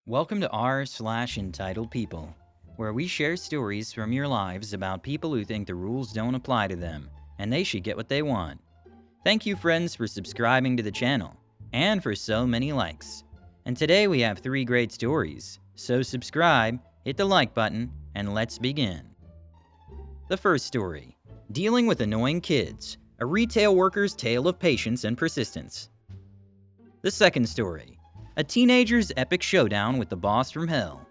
Welcome to r/entitled people, where we share stories from your lives about people who think the rules don't apply to them and they should get what they want. Thank you, friends, for subscribing to the channel and for so many likes. And today we have 3 great stories, so subscribe, hit the like button, and let's begin. The first story: Dealing with Annoying Kids, a retail worker's tale of patience and persistence. The second story: A teenager's epic showdown with the boss from hell.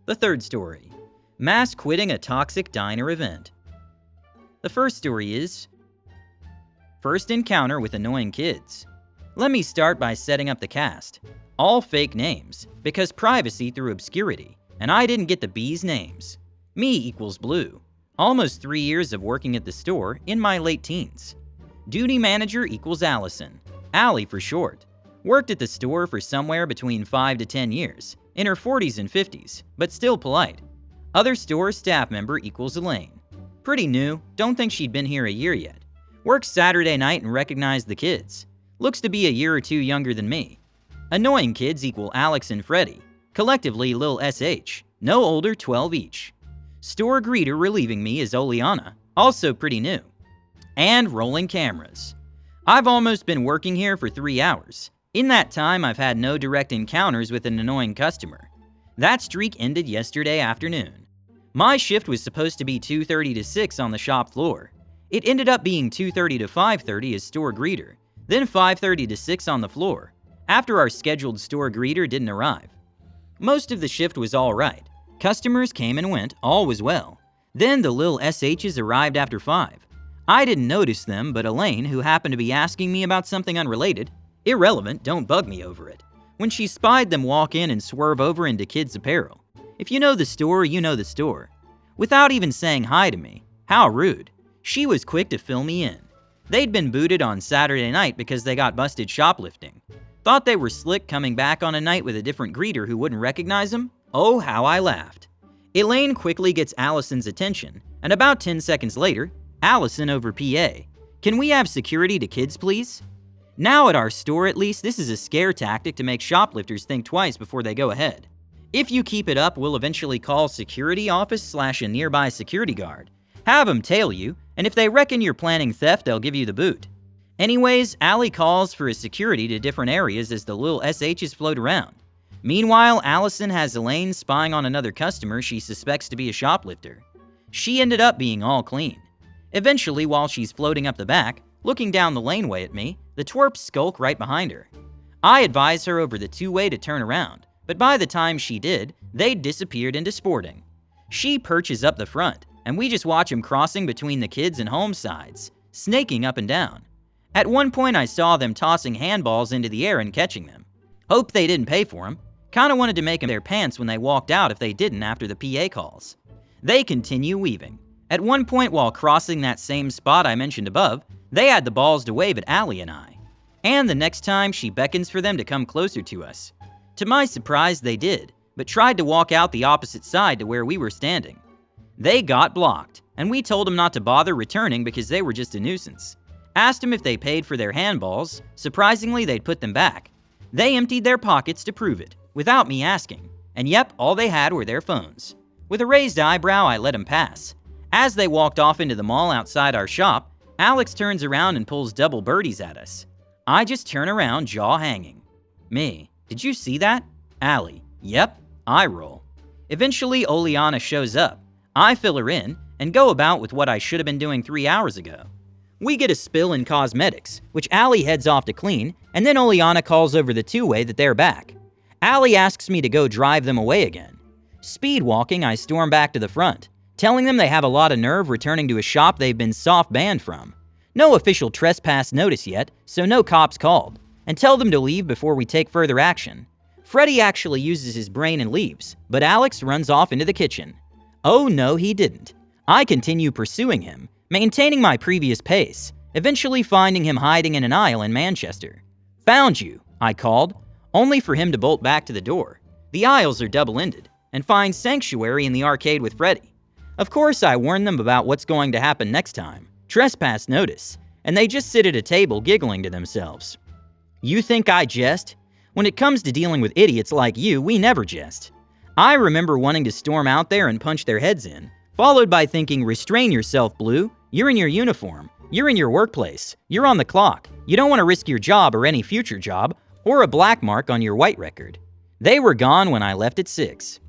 The third story: Mass quitting a toxic diner event. The first story is First encounter with annoying kids. Let me start by setting up the cast. All fake names, because privacy through obscurity, and I didn't get the B's names. Me equals Blue. Almost 3 years of working at the store in my late teens. Duty manager equals Allison. Allie for short. Worked at the store for somewhere between 5 to 10 years, in her 40s and 50s, but still polite. Other store staff member equals Elaine. Pretty new, don't think she'd been here a year yet. Works Saturday night and recognized the kids. Looks to be a year or two younger than me. Annoying kids equal Alex and Freddie, collectively Lil SH, no older 12 each. Store greeter relieving me is Oleana, also pretty new. And rolling cameras. I've almost been working here for 3 hours. In that time, I've had no direct encounters with an annoying customer. That streak ended yesterday afternoon. My shift was supposed to be 2:30 to 6 on the shop floor. It ended up being 2:30 to 5:30 as store greeter, then 5:30 to 6 on the floor, after our scheduled store greeter didn't arrive. Most of the shift was all right. Customers came and went, all was well. Then the Lil SHs arrived after 5. I didn't notice them, but Elaine, who happened to be asking me about something unrelated, irrelevant, don't bug me over it, when she spied them walk in and swerve over into kids' apparel. If you know the store, you know the store. Without even saying hi to me. How rude. She was quick to fill me in. They'd been booted on Saturday night because they got busted shoplifting. Thought they were slick coming back on a night with a different greeter who wouldn't recognize them? Oh, how I laughed. Elaine quickly gets Allison's attention, and about 10 seconds later, Allison over PA. Can we have security to kids, please? Now at our store, at least, this is a scare tactic to make shoplifters think twice before they go ahead. If you keep it up, we'll eventually call security office / a nearby security guard. Have them tail you, and if they reckon you're planning theft, they'll give you the boot. Anyways, Allie calls for his security to different areas as the Lil SHs float around. Meanwhile, Allison has Elaine spying on another customer she suspects to be a shoplifter. She ended up being all clean. Eventually, while she's floating up the back, looking down the laneway at me, the twerps skulk right behind her. I advise her over the two-way to turn around, but by the time she did, they'd disappeared into sporting. She perches up the front, and we just watch them crossing between the kids and home sides, snaking up and down. At one point, I saw them tossing handballs into the air and catching them. Hope they didn't pay for them. Kinda wanted to make them their pants when they walked out if they didn't after the PA calls. They continue weaving. At one point while crossing that same spot I mentioned above, they had the balls to wave at Allie and I. And the next time, she beckons for them to come closer to us. To my surprise, they did, but tried to walk out the opposite side to where we were standing. They got blocked, and we told them not to bother returning because they were just a nuisance. Asked them if they paid for their handballs. Surprisingly, they'd put them back. They emptied their pockets to prove it, without me asking. And yep, all they had were their phones. With a raised eyebrow, I let them pass. As they walked off into the mall outside our shop, Alex turns around and pulls double birdies at us. I just turn around, jaw hanging. Me: did you see that? Allie: yep. I roll. Eventually, Oleana shows up. I fill her in, and go about with what I should have been doing 3 hours ago. We get a spill in cosmetics, which Allie heads off to clean, and then Oleana calls over the two-way that they're back. Allie asks me to go drive them away again. Speed walking, I storm back to the front, telling them they have a lot of nerve returning to a shop they've been soft banned from. No official trespass notice yet, so no cops called, and tell them to leave before we take further action. Freddie actually uses his brain and leaves, but Alex runs off into the kitchen. Oh no, he didn't. I continue pursuing him, maintaining my previous pace, eventually finding him hiding in an aisle in Manchester. Found you, I called, only for him to bolt back to the door. The aisles are double-ended, and find sanctuary in the arcade with Freddie. Of course, I warned them about what's going to happen next time. Trespass notice, and they just sit at a table giggling to themselves. You think I jest? When it comes to dealing with idiots like you, we never jest. I remember wanting to storm out there and punch their heads in, followed by thinking, restrain yourself, Blue. You're in your uniform. You're in your workplace. You're on the clock. You don't want to risk your job or any future job, or a black mark on your white record. They were gone when I left at 6.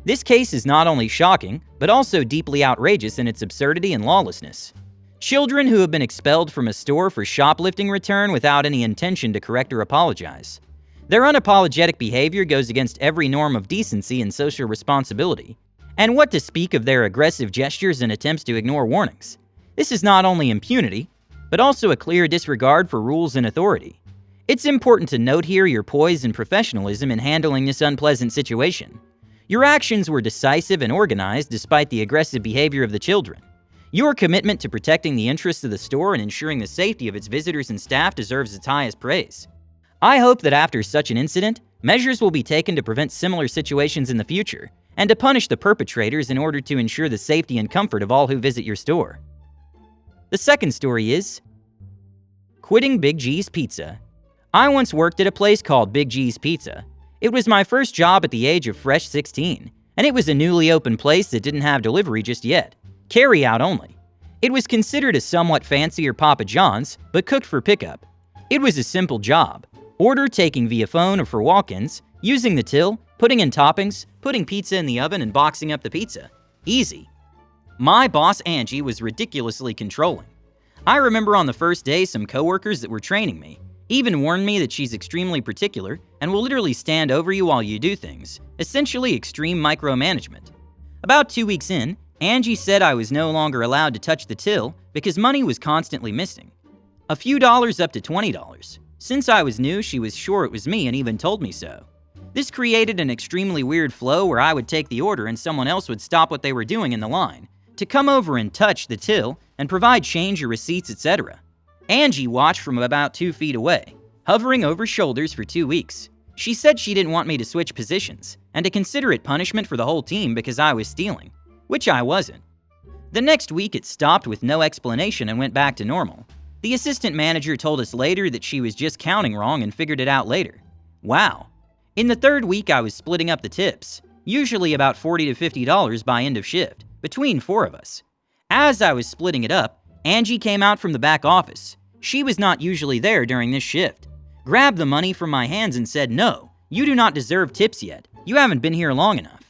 This case is not only shocking, but also deeply outrageous in its absurdity and lawlessness. Children who have been expelled from a store for shoplifting return without any intention to correct or apologize. Their unapologetic behavior goes against every norm of decency and social responsibility. And what to speak of their aggressive gestures and attempts to ignore warnings. This is not only impunity, but also a clear disregard for rules and authority. It's important to note here your poise and professionalism in handling this unpleasant situation. Your actions were decisive and organized despite the aggressive behavior of the children. Your commitment to protecting the interests of the store and ensuring the safety of its visitors and staff deserves its highest praise. I hope that after such an incident, measures will be taken to prevent similar situations in the future, and to punish the perpetrators in order to ensure the safety and comfort of all who visit your store. The second story is quitting Big G's Pizza. I once worked at a place called Big G's Pizza. It was my first job at the age of fresh 16, and it was a newly opened place that didn't have delivery just yet. Carry out only. It was considered a somewhat fancier Papa John's, but cooked for pickup. It was a simple job. Order taking via phone or for walk-ins, using the till, putting in toppings, putting pizza in the oven and boxing up the pizza. Easy. My boss Angie was ridiculously controlling. I remember on the first day some coworkers that were training me even warned me that she's extremely particular and will literally stand over you while you do things, essentially extreme micromanagement. About 2 weeks in, Angie said I was no longer allowed to touch the till because money was constantly missing. A few dollars up to $20. Since I was new, she was sure it was me and even told me so. This created an extremely weird flow where I would take the order and someone else would stop what they were doing in the line to come over and touch the till and provide change or receipts, etc. Angie watched from about 2 feet away, hovering over shoulders for 2 weeks. She said she didn't want me to switch positions and to consider it punishment for the whole team because I was stealing, which I wasn't. The next week it stopped with no explanation and went back to normal. The assistant manager told us later that she was just counting wrong and figured it out later. Wow. In the 3rd week I was splitting up the tips, usually about $40 to $50 by end of shift, between 4 of us. As I was splitting it up, Angie came out from the back office. She was not usually there during this shift. Grabbed the money from my hands and said, "No, you do not deserve tips yet. You haven't been here long enough."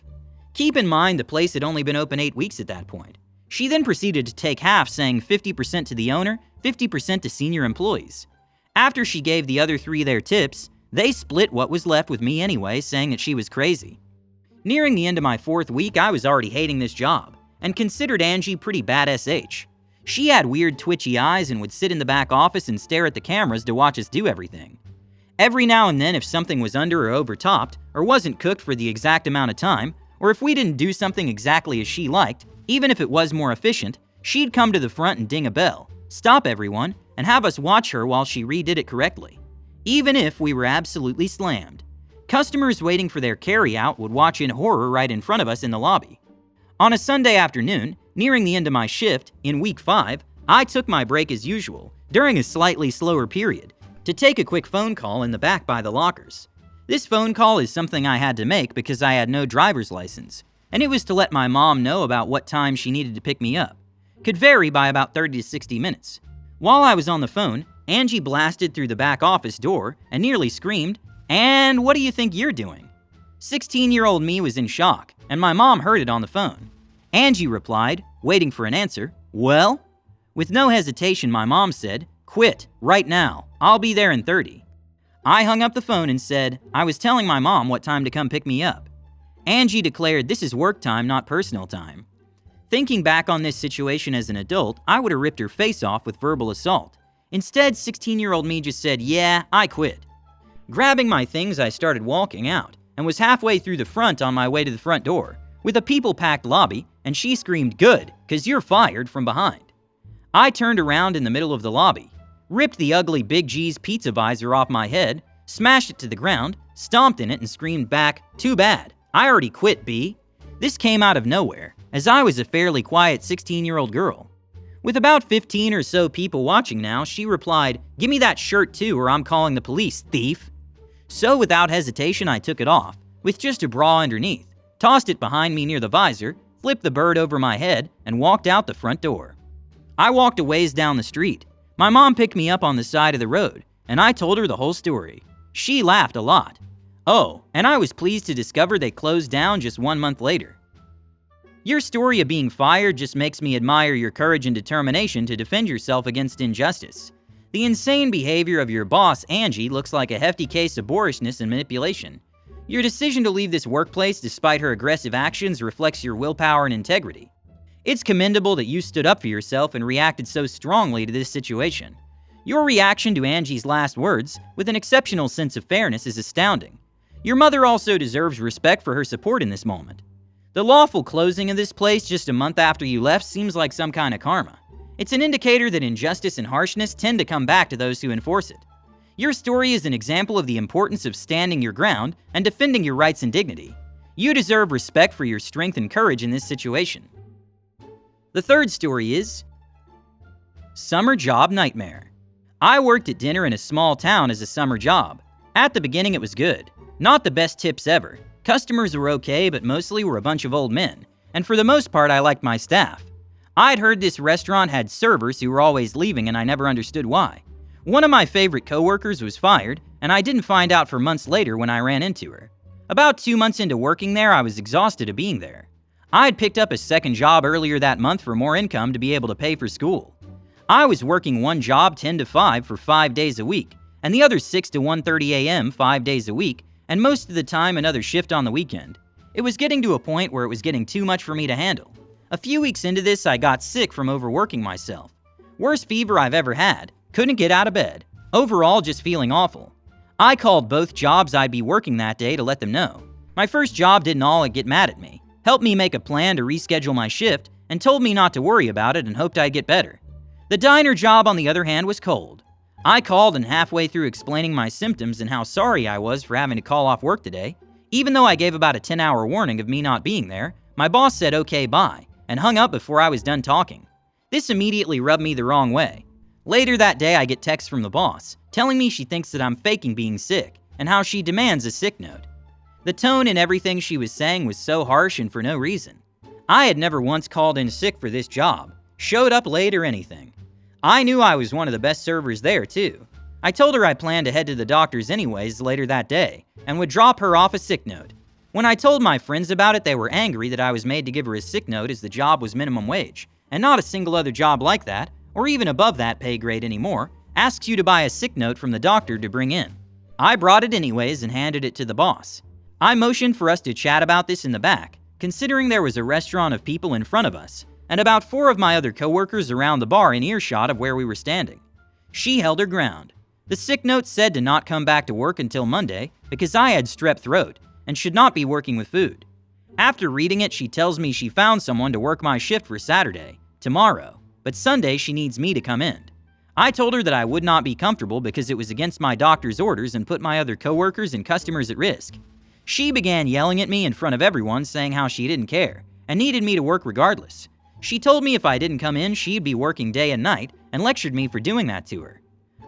Keep in mind the place had only been open 8 weeks at that point. She then proceeded to take half, saying 50% to the owner, 50% to senior employees. After she gave the other 3 their tips, they split what was left with me anyway, saying that she was crazy. Nearing the end of my 4th week, I was already hating this job, and considered Angie pretty bad SH. She had weird twitchy eyes and would sit in the back office and stare at the cameras to watch us do everything. Every now and then, if something was under or overtopped, or wasn't cooked for the exact amount of time, or if we didn't do something exactly as she liked, even if it was more efficient, she'd come to the front and ding a bell, stop everyone, and have us watch her while she redid it correctly. Even if we were absolutely slammed. Customers waiting for their carry-out would watch in horror right in front of us in the lobby. On a Sunday afternoon, nearing the end of my shift, in week 5, I took my break as usual, during a slightly slower period, to take a quick phone call in the back by the lockers. This phone call is something I had to make because I had no driver's license, and it was to let my mom know about what time she needed to pick me up. Could vary by about 30 to 60 minutes. While I was on the phone, Angie blasted through the back office door and nearly screamed, "And what do you think you're doing?" 16-year-old me was in shock, and my mom heard it on the phone. Angie replied, waiting for an answer, "Well?" With no hesitation, my mom said, "Quit, right now. I'll be there in 30. I hung up the phone and said, I was telling my mom what time to come pick me up. Angie declared this is work time, not personal time. Thinking back on this situation as an adult, I would have ripped her face off with verbal assault. Instead, 16-year-old me just said, "Yeah, I quit." Grabbing my things, I started walking out, and was halfway through the front on my way to the front door, with a people-packed lobby, and she screamed, "Good, 'cause you're fired," from behind. I turned around in the middle of the lobby, ripped the ugly Big G's pizza visor off my head, smashed it to the ground, stomped in it, and screamed back, "Too bad, I already quit, B." This came out of nowhere, as I was a fairly quiet 16-year-old girl. With about 15 or so people watching now, she replied, "Give me that shirt too, or I'm calling the police, thief." So without hesitation, I took it off, with just a bra underneath, tossed it behind me near the visor, flipped the bird over my head, and walked out the front door. I walked a ways down the street. My mom picked me up on the side of the road, and I told her the whole story. She laughed a lot. Oh, and I was pleased to discover they closed down just 1 month later. Your story of being fired just makes me admire your courage and determination to defend yourself against injustice. The insane behavior of your boss, Angie, looks like a hefty case of boorishness and manipulation. Your decision to leave this workplace despite her aggressive actions reflects your willpower and integrity. It's commendable that you stood up for yourself and reacted so strongly to this situation. Your reaction to Angie's last words, with an exceptional sense of fairness, is astounding. Your mother also deserves respect for her support in this moment. The lawful closing of this place just a month after you left seems like some kind of karma. It's an indicator that injustice and harshness tend to come back to those who enforce it. Your story is an example of the importance of standing your ground and defending your rights and dignity. You deserve respect for your strength and courage in this situation. The third story is Summer Job Nightmare. I worked at dinner in a small town as a summer job. At the beginning it was good. Not the best tips ever. Customers were okay, but mostly were a bunch of old men. And for the most part, I liked my staff. I'd heard this restaurant had servers who were always leaving, and I never understood why. One of my favorite coworkers was fired, and I didn't find out for months later when I ran into her. About 2 months into working there, I was exhausted of being there. I'd picked up a second job earlier that month for more income to be able to pay for school. I was working one job 10 to 5 for 5 days a week, and the other 6 to 1:30 a.m. 5 days a week, and most of the time another shift on the weekend. It was getting to a point where it was getting too much for me to handle. A few weeks into this, I got sick from overworking myself. Worst fever I've ever had. Couldn't get out of bed. Overall, just feeling awful. I called both jobs I'd be working that day to let them know. My first job didn't all get mad at me, helped me make a plan to reschedule my shift, and told me not to worry about it and hoped I'd get better. The diner job, on the other hand, was cold. I called, and halfway through explaining my symptoms and how sorry I was for having to call off work today, even though I gave about a 10-hour warning of me not being there, my boss said okay bye, and hung up before I was done talking. This immediately rubbed me the wrong way. Later that day, I get text from the boss, telling me she thinks that I'm faking being sick, and how she demands a sick note. The tone and everything she was saying was so harsh and for no reason. I had never once called in sick for this job, showed up late or anything. I knew I was one of the best servers there, too. I told her I planned to head to the doctor's anyways later that day, and would drop her off a sick note. When I told my friends about it, they were angry that I was made to give her a sick note as the job was minimum wage, and not a single other job like that, or even above that pay grade anymore, asks you to buy a sick note from the doctor to bring in. I brought it anyways and handed it to the boss. I motioned for us to chat about this in the back, considering there was a restaurant of people in front of us, and about 4 of my other coworkers around the bar in earshot of where we were standing. She held her ground. The sick note said to not come back to work until Monday because I had strep throat and should not be working with food. After reading it, she tells me she found someone to work my shift for Saturday, tomorrow, but Sunday she needs me to come in. I told her that I would not be comfortable because it was against my doctor's orders and put my other coworkers and customers at risk. She began yelling at me in front of everyone, saying how she didn't care and needed me to work regardless. She told me if I didn't come in, she'd be working day and night, and lectured me for doing that to her.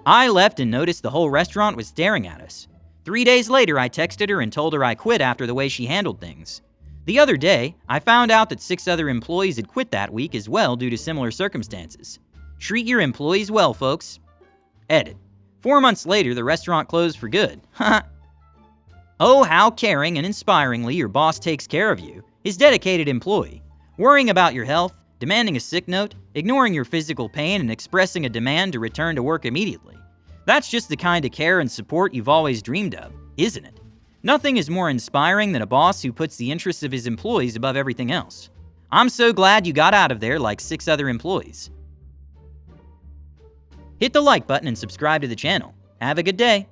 I left and noticed the whole restaurant was staring at us. 3 days later, I texted her and told her I quit after the way she handled things. The other day, I found out that 6 other employees had quit that week as well due to similar circumstances. Treat your employees well, folks. Edit. 4 months later, the restaurant closed for good. Haha. Oh, how caring and inspiringly your boss takes care of you, his dedicated employee. Worrying about your health, demanding a sick note, ignoring your physical pain, and expressing a demand to return to work immediately. That's just the kind of care and support you've always dreamed of, isn't it? Nothing is more inspiring than a boss who puts the interests of his employees above everything else. I'm so glad you got out of there like 6 other employees. Hit the like button and subscribe to the channel. Have a good day.